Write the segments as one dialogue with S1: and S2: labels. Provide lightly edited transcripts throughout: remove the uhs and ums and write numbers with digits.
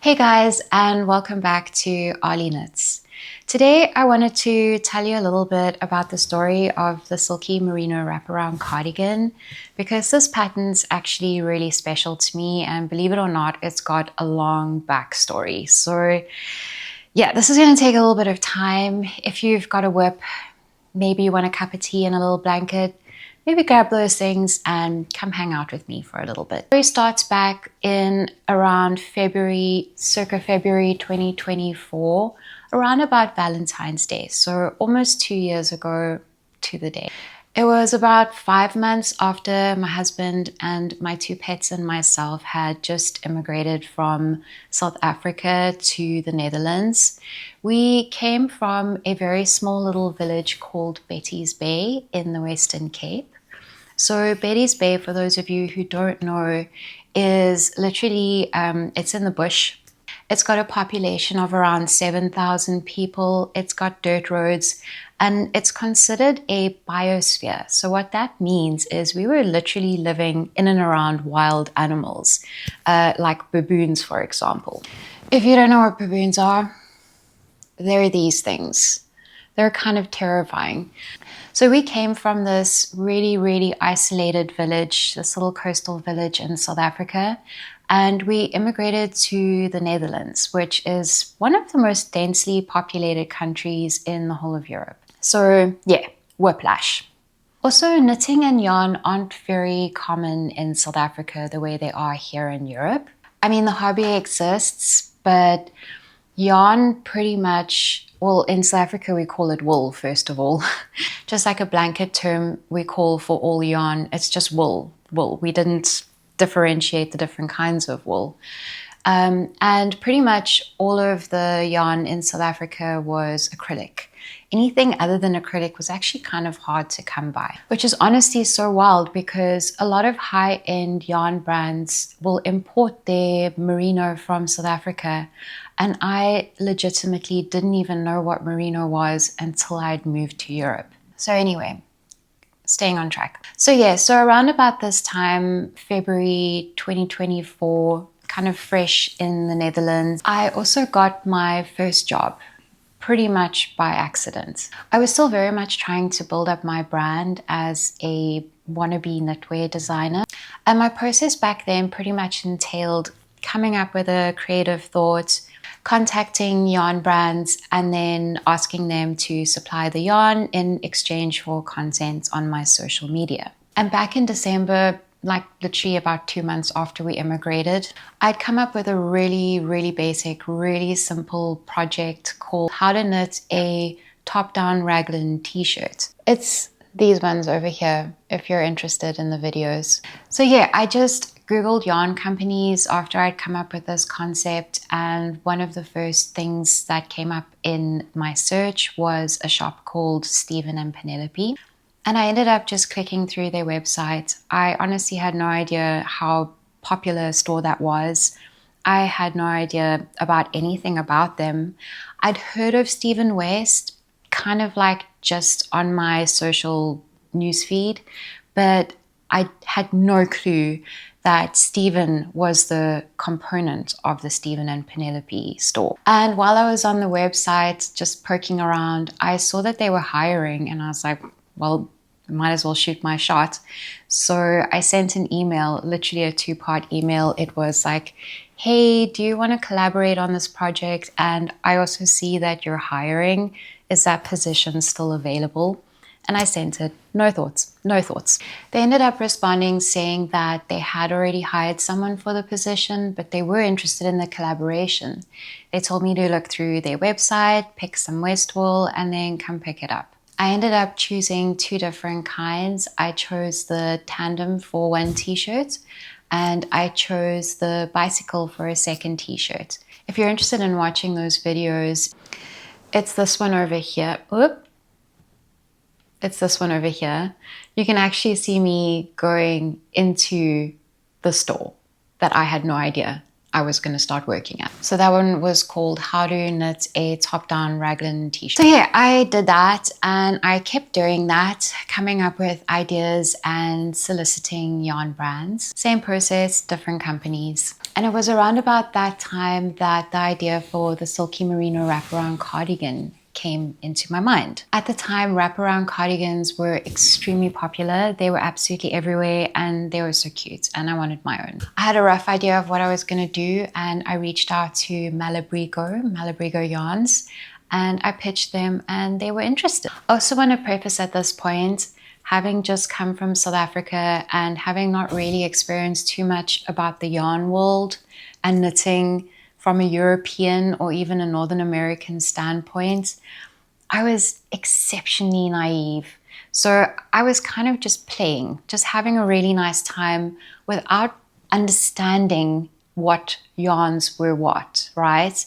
S1: Hey guys, and welcome back to Arlie Knits. Today I wanted to tell you a little bit about the story of the Silky Merino Wrap-Around Cardigan because this pattern's actually really special to me, and believe it or not, it's got a long backstory. So yeah, this is going to take a little bit of time. If you've got a whip, maybe you want a cup of tea and a little blanket, maybe grab those things and come hang out with me for a little bit. The story starts back in around circa February 2024, around about Valentine's Day. So almost 2 years ago to the day. It was about 5 months after my husband and my two pets and myself had just immigrated from South Africa to the Netherlands. We came from a very small little village called Betty's Bay in the Western Cape. So Betty's Bay, for those of you who don't know, is literally, it's in the bush. It's got a population of around 7,000 people. It's got dirt roads, and it's considered a biosphere. So what that means is we were literally living in and around wild animals, like baboons, for example. If you don't know what baboons are, they're these things. They're kind of terrifying. So we came from this really, really isolated village, this little coastal village in South Africa, and we immigrated to the Netherlands, which is one of the most densely populated countries in the whole of Europe. So yeah, whiplash. Also, knitting and yarn aren't very common in South Africa the way they are here in Europe. I mean, the hobby exists, but yarn pretty much, well, in South Africa we call it wool, first of all. Just like a blanket term we call for all yarn, it's just wool. We didn't differentiate the different kinds of wool. And pretty much all of the yarn in South Africa was acrylic. Anything other than acrylic was actually kind of hard to come by, which is honestly so wild because a lot of high-end yarn brands will import their merino from South Africa, and I legitimately didn't even know what merino was until I'd moved to Europe. So anyway, staying on track. So yeah, so around about this time, February 2024, kind of fresh in the Netherlands, I also got my first job, pretty much by accident. I was still very much trying to build up my brand as a wannabe knitwear designer. And my process back then pretty much entailed coming up with a creative thought, contacting yarn brands, and then asking them to supply the yarn in exchange for content on my social media. And back in December, like literally about 2 months after we immigrated, I'd come up with a really, really basic, really simple project called How to Knit a Top-Down Raglan t-shirt. It's these ones over here if you're interested in the videos. So yeah, I just Googled yarn companies after I'd come up with this concept, and one of the first things that came up in my search was a shop called Stephen Penelope. And I ended up just clicking through their website. I honestly had no idea how popular a store that was. I had no idea about anything about them. I'd heard of Stephen West, kind of like just on my social newsfeed, but I had no clue that Stephen was the component of the Stephen and Penelope store. And while I was on the website just poking around, I saw that they were hiring, and I was like, well, I might as well shoot my shot. So I sent an email, literally a 2-part email. It was like, hey, do you want to collaborate on this project? And I also see that you're hiring. Is that position still available? And I sent it. No thoughts. They ended up responding saying that they had already hired someone for the position, but they were interested in the collaboration. They told me to look through their website, pick some West wool, and then come pick it up. I ended up choosing 2 different kinds. I chose the tandem for one t-shirt, and I chose the bicycle for a second t-shirt. If you're interested in watching those videos, it's this one over here. It's this one over here. You can actually see me going into the store that I had no idea I was going to start working at. So that one was called How to Knit a Top-Down Raglan t-shirt. So yeah, I did that and I kept doing that, coming up with ideas and soliciting yarn brands. Same process, different companies. And it was around about that time that the idea for the Silky Merino Wrap-Around Cardigan came into my mind. At the time, wraparound cardigans were extremely popular. They were absolutely everywhere and they were so cute and I wanted my own. I had a rough idea of what I was going to do and I reached out to Malabrigo Yarns, and I pitched them and they were interested. I also want to preface at this point, having just come from South Africa and having not really experienced too much about the yarn world and knitting from a European or even a Northern American standpoint, I was exceptionally naive. So I was kind of just playing, just having a really nice time without understanding what yarns were what, right?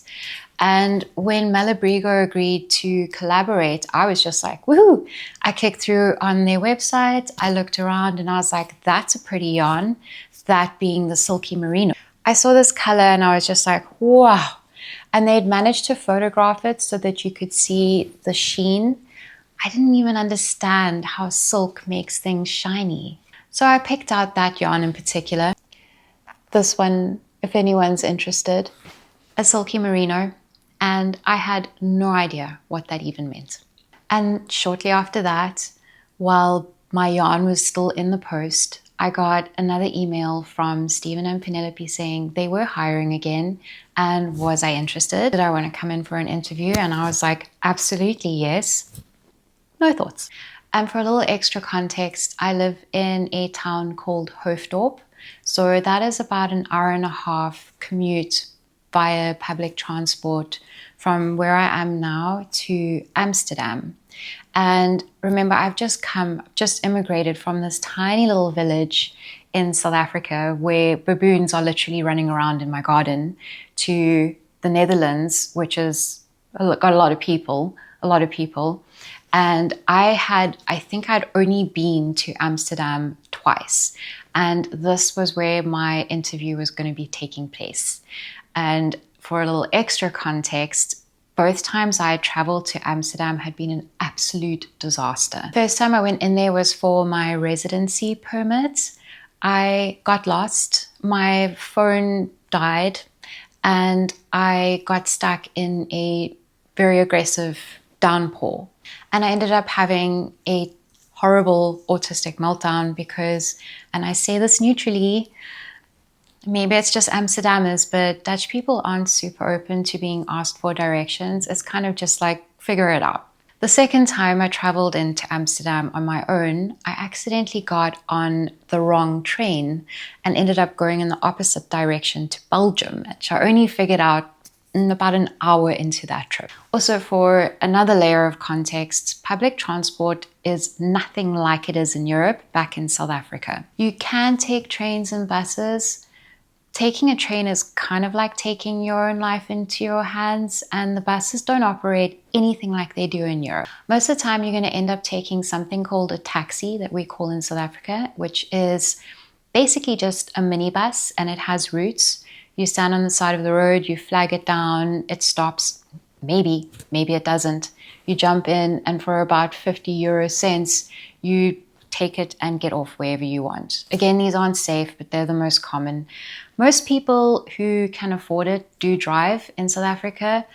S1: And when Malabrigo agreed to collaborate, I was just like, woohoo! I clicked through on their website, I looked around and I was like, that's a pretty yarn, that being the Silky Merino. I saw this color and I was just like, wow. And they'd managed to photograph it so that you could see the sheen. I didn't even understand how silk makes things shiny. So I picked out that yarn in particular. This one, if anyone's interested, a Silky Merino. And I had no idea what that even meant. And shortly after that, while my yarn was still in the post, I got another email from Stephen and Penelope saying they were hiring again and was I interested? Did I want to come in for an interview? And I was like, absolutely yes. No thoughts. And for a little extra context, I live in a town called Hoofddorp. So that is about an hour and a half commute via public transport from where I am now to Amsterdam. And remember, I've just immigrated from this tiny little village in South Africa where baboons are literally running around in my garden, to the Netherlands, which has got a lot of people. And I think I'd only been to Amsterdam twice. And this was where my interview was going to be taking place. And for a little extra context, both times I had traveled to Amsterdam had been an absolute disaster. First time I went in there was for my residency permit. I got lost, my phone died, and I got stuck in a very aggressive downpour. And I ended up having a horrible autistic meltdown because, and I say this neutrally, maybe it's just Amsterdammers, but Dutch people aren't super open to being asked for directions. It's kind of just like, figure it out. The second time I traveled into Amsterdam on my own, I accidentally got on the wrong train and ended up going in the opposite direction to Belgium, which I only figured out in about an hour into that trip. Also, for another layer of context, public transport is nothing like it is in Europe back in South Africa. You can take trains and buses. Taking a train is kind of like taking your own life into your hands, and the buses don't operate anything like they do in Europe. Most of the time, you're going to end up taking something called a taxi that we call in South Africa, which is basically just a minibus and it has routes. You stand on the side of the road, you flag it down, it stops, maybe it doesn't. You jump in and for about 50 cents, you take it and get off wherever you want. Again, these aren't safe, but they're the most common. Most people who can afford it do drive in South Africa.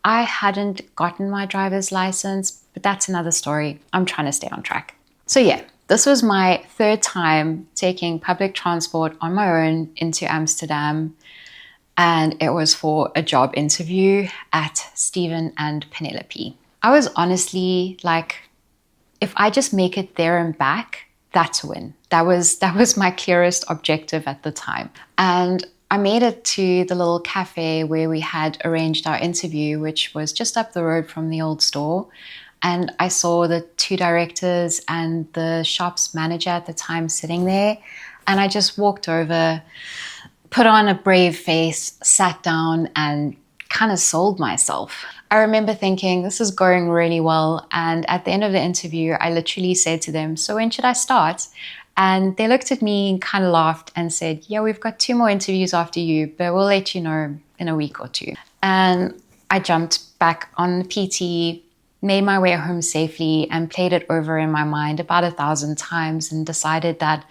S1: I hadn't gotten my driver's license, but that's another story. I'm trying to stay on track. So yeah, this was my third time taking public transport on my own into Amsterdam. And it was for a job interview at Stephen and Penelope. I was honestly like, if I just make it there and back, that's a win. That was my clearest objective at the time. And I made it to the little cafe where we had arranged our interview, which was just up the road from the old store. And I saw the two directors and the shop's manager at the time sitting there. And I just walked over, put on a brave face, sat down and kind of sold myself. I remember thinking, this is going really well. And at the end of the interview, I literally said to them, so when should I start? And they looked at me and kind of laughed and said, yeah, we've got 2 more interviews after you, but we'll let you know in a week or 2. And I jumped back on the PT, made my way home safely, and played it over in my mind about 1,000 times and decided that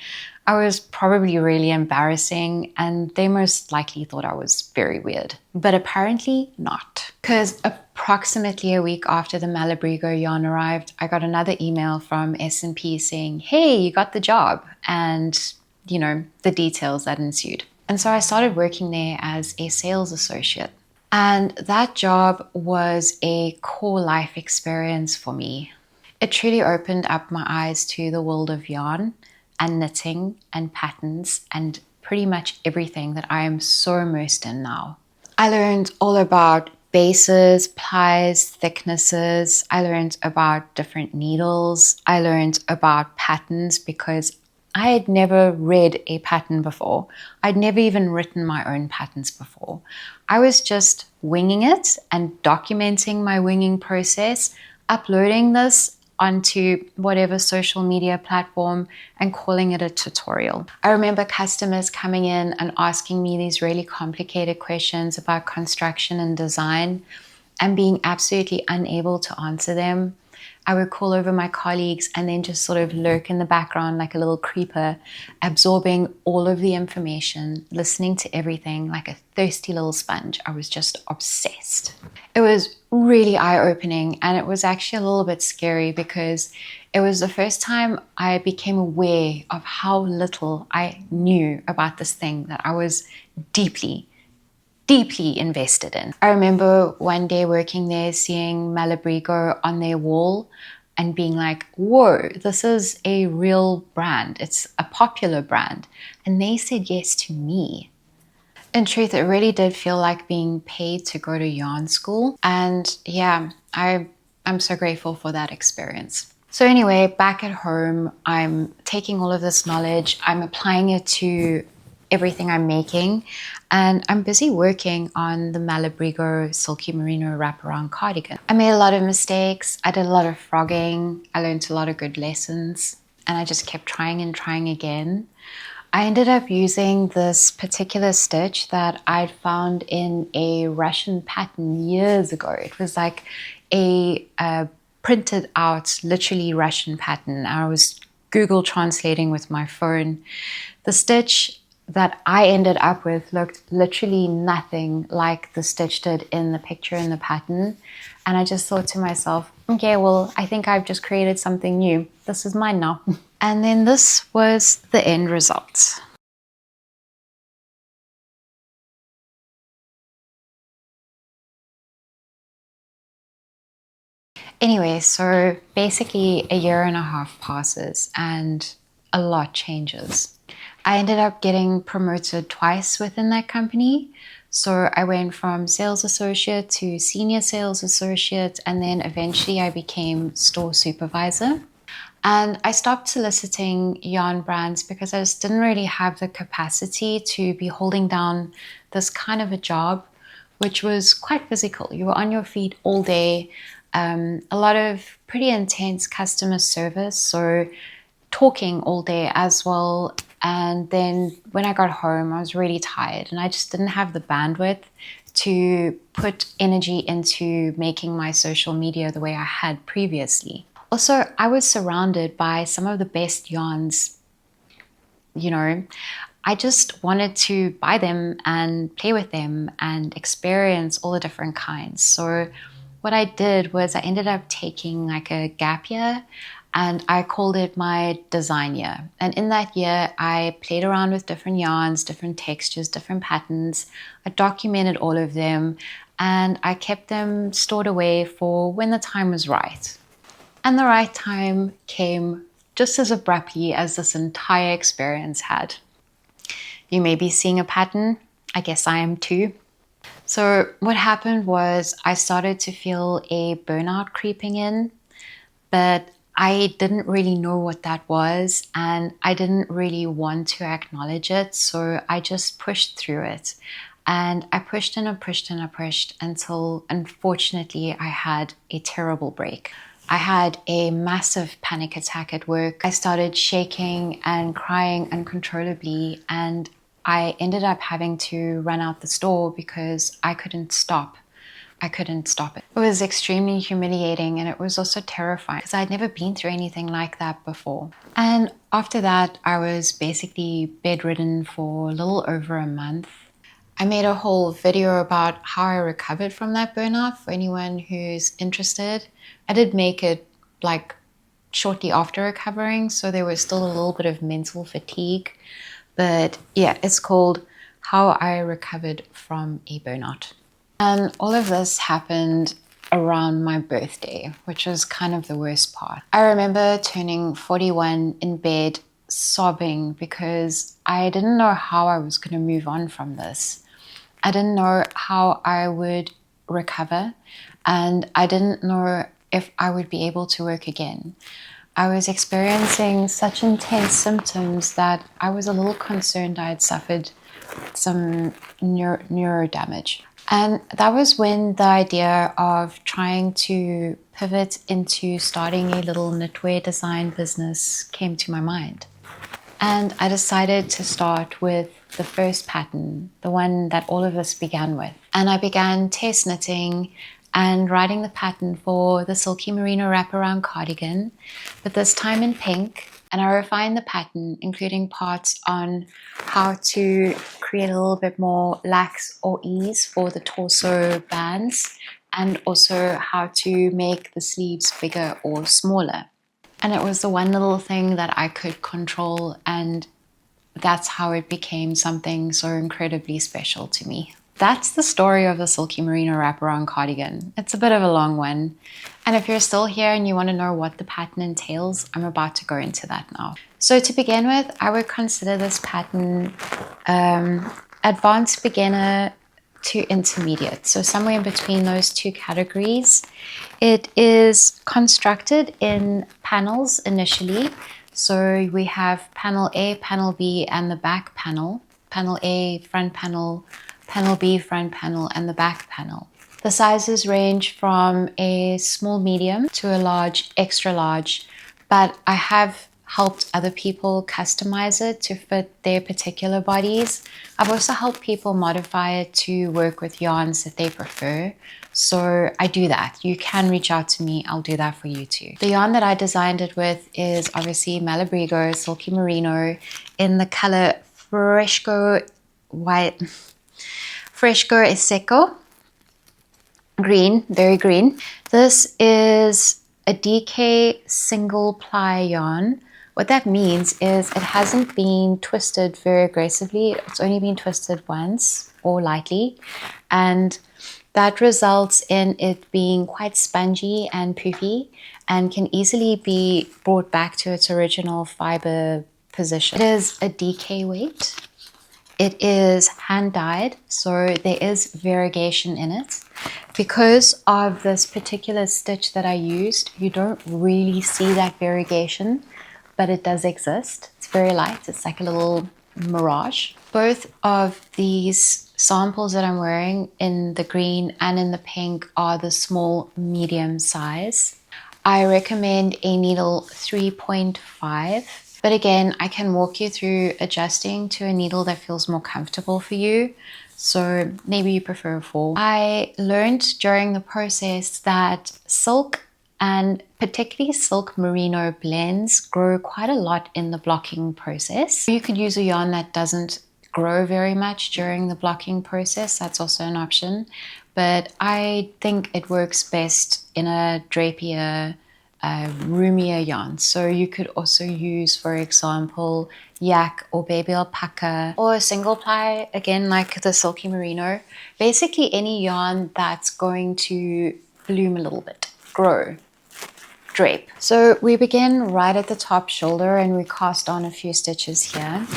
S1: I was probably really embarrassing and they most likely thought I was very weird. But apparently not. Because approximately a week after the Malabrigo yarn arrived, I got another email from S&P saying, hey, you got the job, and you know, the details that ensued. And so I started working there as a sales associate. And that job was a core life experience for me. It truly opened up my eyes to the world of yarn and knitting and patterns and pretty much everything that I am so immersed in now. I learned all about bases, plies, thicknesses. I learned about different needles. I learned about patterns because I had never read a pattern before. I'd never even written my own patterns before. I was just winging it and documenting my winging process, uploading this onto whatever social media platform and calling it a tutorial. I remember customers coming in and asking me these really complicated questions about construction and design and being absolutely unable to answer them. I would call over my colleagues and then just sort of lurk in the background like a little creeper, absorbing all of the information, listening to everything like a thirsty little sponge. I was just obsessed. It was really eye-opening, and it was actually a little bit scary because it was the first time I became aware of how little I knew about this thing that I was deeply invested in. I remember one day working there, seeing Malabrigo on their wall and being like, whoa, this is a real brand. It's a popular brand. And they said yes to me. In truth, it really did feel like being paid to go to yarn school. And yeah, I'm so grateful for that experience. So anyway, back at home, I'm taking all of this knowledge, I'm applying it to everything I'm making, and I'm busy working on the Malabrigo Silky Merino Wrap-Around Cardigan. I made a lot of mistakes, I did a lot of frogging, I learned a lot of good lessons, and I just kept trying and trying again. I ended up using this particular stitch that I'd found in a Russian pattern years ago. It was like a printed out, literally Russian pattern. I was Google translating with my phone. The stitch that I ended up with looked literally nothing like the stitch did in the picture in the pattern. And I just thought to myself, okay, well, I think I've just created something new. This is mine now. And then this was the end result. Anyway, so basically 1.5 years passes and a lot changes. I ended up getting promoted twice within that company. So I went from sales associate to senior sales associate, and then eventually I became store supervisor. And I stopped soliciting yarn brands because I just didn't really have the capacity to be holding down this kind of a job, which was quite physical. You were on your feet all day, a lot of pretty intense customer service, so talking all day as well. And then when I got home, I was really tired and I just didn't have the bandwidth to put energy into making my social media the way I had previously. Also, I was surrounded by some of the best yarns, you know. I just wanted to buy them and play with them and experience all the different kinds. So what I did was I ended up taking like a gap year, and I called it my design year. And in that year, I played around with different yarns, different textures, different patterns. I documented all of them, and I kept them stored away for when the time was right. And the right time came just as abruptly as this entire experience had. You may be seeing a pattern. I guess I am too. So what happened was I started to feel a burnout creeping in, but I didn't really know what that was, and I didn't really want to acknowledge it. So I just pushed through it. And I pushed and I pushed and I pushed until, unfortunately, I had a terrible break. I had a massive panic attack at work. I started shaking and crying uncontrollably, and I ended up having to run out the store because I couldn't stop. I couldn't stop it. It was extremely humiliating, and it was also terrifying because I'd never been through anything like that before. And after that, I was basically bedridden for a little over a month. I made a whole video about how I recovered from that burnout for anyone who's interested. I did make it like shortly after recovering, so there was still a little bit of mental fatigue. But yeah, it's called How I Recovered from a Burnout. And all of this happened around my birthday, which was kind of the worst part. I remember turning 41 in bed sobbing because I didn't know how I was going to move on from this. I didn't know how I would recover, and I didn't know if I would be able to work again. I was experiencing such intense symptoms that I was a little concerned I had suffered some neuro damage. And that was when the idea of trying to pivot into starting a little knitwear design business came to my mind. And I decided to start with the first pattern, the one that all of this began with. And I began test knitting and writing the pattern for the Silky Merino Wrap-Around Cardigan, but this time in pink. And I refined the pattern, including parts on how to create a little bit more lax or ease for the torso bands, and also how to make the sleeves bigger or smaller. And it was the one little thing that I could control, and that's how it became something so incredibly special to me. That's the story of the Silky Merino Wrap-Around Cardigan. It's a bit of a long one. And if you're still here and you want to know what the pattern entails, I'm about to go into that now. So to begin with, I would consider this pattern advanced beginner to intermediate. So somewhere in between those two categories. It is constructed in panels initially. So we have panel A, panel B, and the back panel. Panel A, front panel, panel B, front panel, and the back panel. The sizes range from a small medium to a large, extra large, but I have helped other people customize it to fit their particular bodies. I've also helped people modify it to work with yarns that they prefer. So I do that. You can reach out to me. I'll do that for you too. The yarn that I designed it with is obviously Malabrigo Silky Merino in the color Fresco Seco. Green, very green. This is a DK single ply yarn. What that means is it hasn't been twisted very aggressively. It's only been twisted once or lightly. And that results in it being quite spongy and poofy and can easily be brought back to its original fiber position. It is a DK weight. It is hand dyed, so there is variegation in it. Because of this particular stitch that I used, you don't really see that variegation, but it does exist. It's very light. It's like a little mirage. Both of these samples that I'm wearing in the green and in the pink are the small medium size. I recommend a needle 3.5. But again, I can walk you through adjusting to a needle that feels more comfortable for you. So maybe you prefer a 4. I learned during the process that silk and particularly silk merino blends grow quite a lot in the blocking process. You could use a yarn that doesn't grow very much during the blocking process. That's also an option. But I think it works best in a drapier, roomier yarn. So you could also use, for example, yak or baby alpaca or a single ply, again like the Silky Merino. Basically any yarn that's going to bloom a little bit, grow, drape. So we begin right at the top shoulder and we cast on a few stitches here.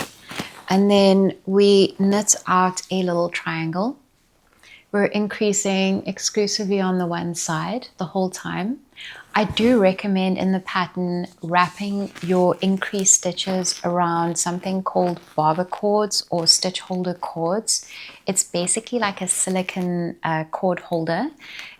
S1: And then we knit out a little triangle. We're increasing exclusively on the one side the whole time. I do recommend in the pattern wrapping your increased stitches around something called barber cords or stitch holder cords. It's basically like a silicone cord holder.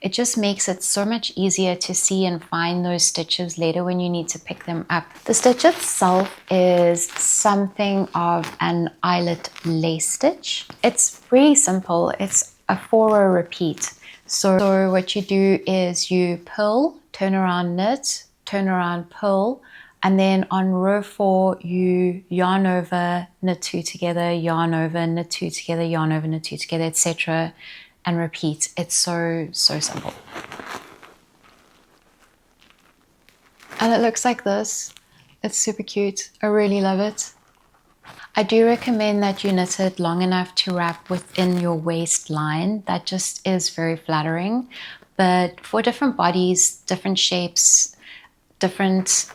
S1: It just makes it so much easier to see and find those stitches later when you need to pick them up. The stitch itself is something of an eyelet lace stitch. It's really simple. It's a 4-row repeat. So what you do is you purl, turn around knit, turn around purl, and then on row 4 you yarn over, knit 2 together, yarn over, knit 2 together, yarn over, knit 2 together, etc. and repeat. It's so simple. And it looks like this. It's super cute. I really love it. I do recommend that you knit it long enough to wrap within your waistline. That just is very flattering. But for different bodies, different shapes, different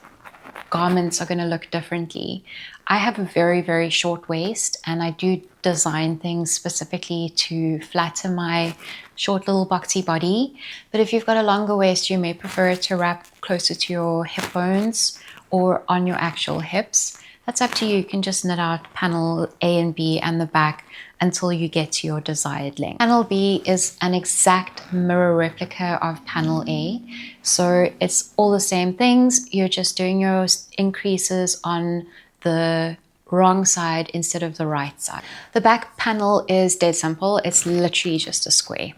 S1: garments are going to look differently. I have a very short waist, and I do design things specifically to flatter my short little boxy body. But if you've got a longer waist, you may prefer it to wrap closer to your hip bones or on your actual hips. That's up to you. You can just knit out panel A and B and the back until you get to your desired length. Panel B is an exact mirror replica of panel A. So it's all the same things. You're just doing your increases on the wrong side instead of the right side. The back panel is dead simple. It's literally just a square.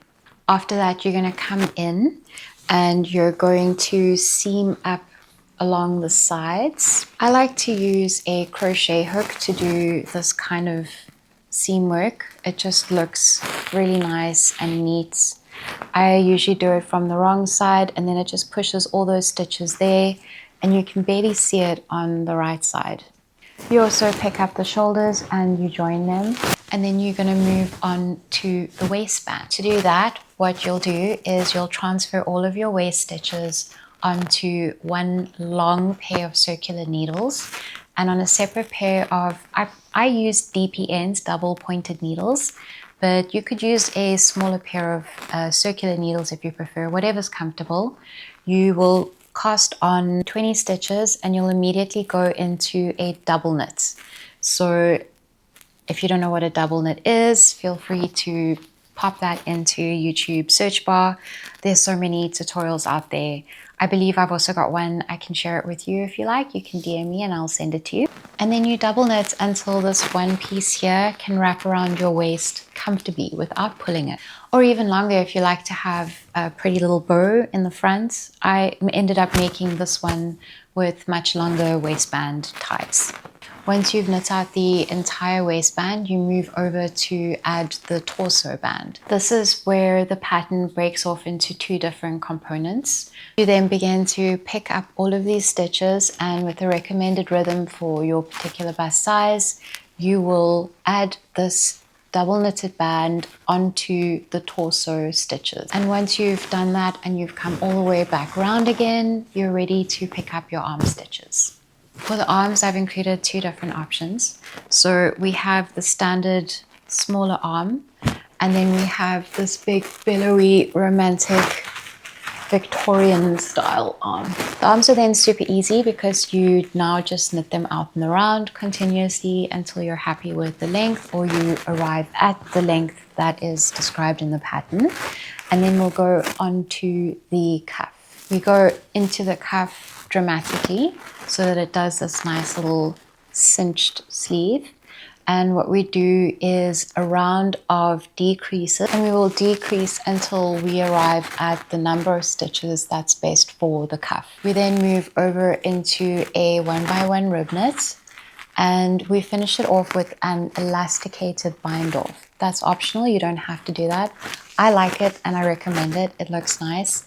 S1: After that, you're going to come in and you're going to seam up along the sides. I like to use a crochet hook to do this kind of seam work. It just looks really nice and neat. I usually do it from the wrong side, and then it just pushes all those stitches there, and you can barely see it on the right side. You also pick up the shoulders and you join them, and then you're going to move on to the waistband. To do that, what you'll do is you'll transfer all of your waist stitches onto one long pair of circular needles, and on a separate pair of, I use DPNs, double pointed needles, but you could use a smaller pair of circular needles if you prefer, whatever's comfortable. You will cast on 20 stitches and you'll immediately go into a double knit. So if you don't know what a double knit is, feel free to pop that into YouTube search bar. There's so many tutorials out there. I believe I've also got one. I can share it with you if you like. You can DM me and I'll send it to you. And then you double knit until this one piece here can wrap around your waist comfortably without pulling it. Or even longer if you like to have a pretty little bow in the front. I ended up making this one with much longer waistband ties. Once you've knit out the entire waistband, you move over to add the torso band. This is where the pattern breaks off into 2 different components. You then begin to pick up all of these stitches, and with the recommended rhythm for your particular bust size, you will add this double knitted band onto the torso stitches. And once you've done that and you've come all the way back around again, you're ready to pick up your arm stitches. For the arms, I've included 2 different options. So we have the standard smaller arm, and then we have this big billowy romantic Victorian style arm. The arms are then super easy because you now just knit them out and around continuously until you're happy with the length, or you arrive at the length that is described in the pattern. And then we'll go on to the cuff. We go into the cuff dramatically so that it does this nice little cinched sleeve. And what we do is a round of decreases, and we will decrease until we arrive at the number of stitches that's best for the cuff. We then move over into a 1x1 rib knit, and we finish it off with an elasticated bind off. That's optional, you don't have to do that. I like it and I recommend it. It looks nice.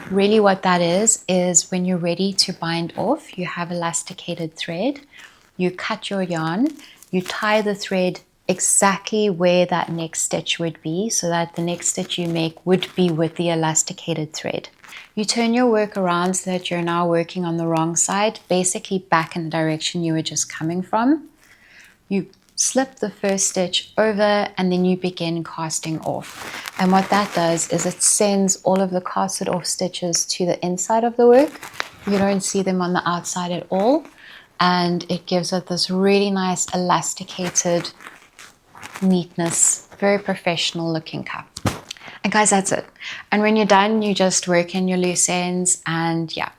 S1: Really what that is when you're ready to bind off, you have elasticated thread, you cut your yarn, you tie the thread exactly where that next stitch would be, so that the next stitch you make would be with the elasticated thread. You turn your work around so that you're now working on the wrong side, basically back in the direction you were just coming from. You slip the first stitch over, and then you begin casting off. And what that does is it sends all of the casted off stitches to the inside of the work. You don't see them on the outside at all, and it gives it this really nice elasticated neatness, very professional looking cup. And guys, that's it. And when you're done, you just work in your loose ends, and yeah,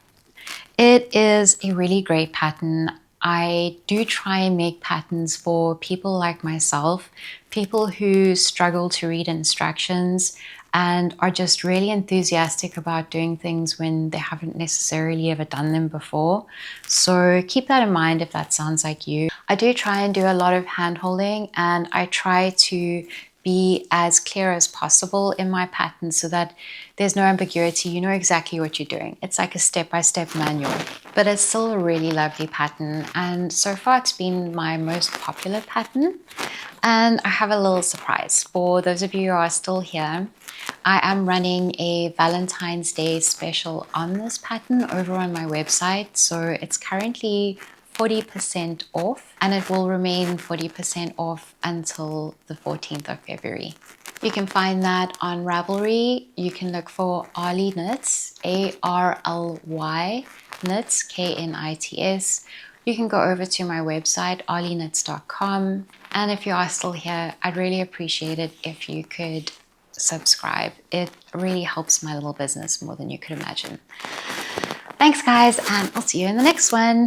S1: it is a really great pattern. I do try and make patterns for people like myself, people who struggle to read instructions and are just really enthusiastic about doing things when they haven't necessarily ever done them before. So keep that in mind if that sounds like you. I do try and do a lot of hand holding, and I try to be as clear as possible in my pattern so that there's no ambiguity. You know exactly what you're doing. It's like a step-by-step manual, but it's still a really lovely pattern. And so far it's been my most popular pattern. And I have a little surprise for those of you who are still here. I am running a Valentine's Day special on this pattern over on my website. So it's currently 40% off, and it will remain 40% off until the 14th of February. You can find that on Ravelry. You can look for Arly Knits, A-R-L-Y Knits, K-N-I-T-S. You can go over to my website, arlyknits.com. And if you are still here, I'd really appreciate it if you could subscribe. It really helps my little business more than you could imagine. Thanks guys, and I'll see you in the next one.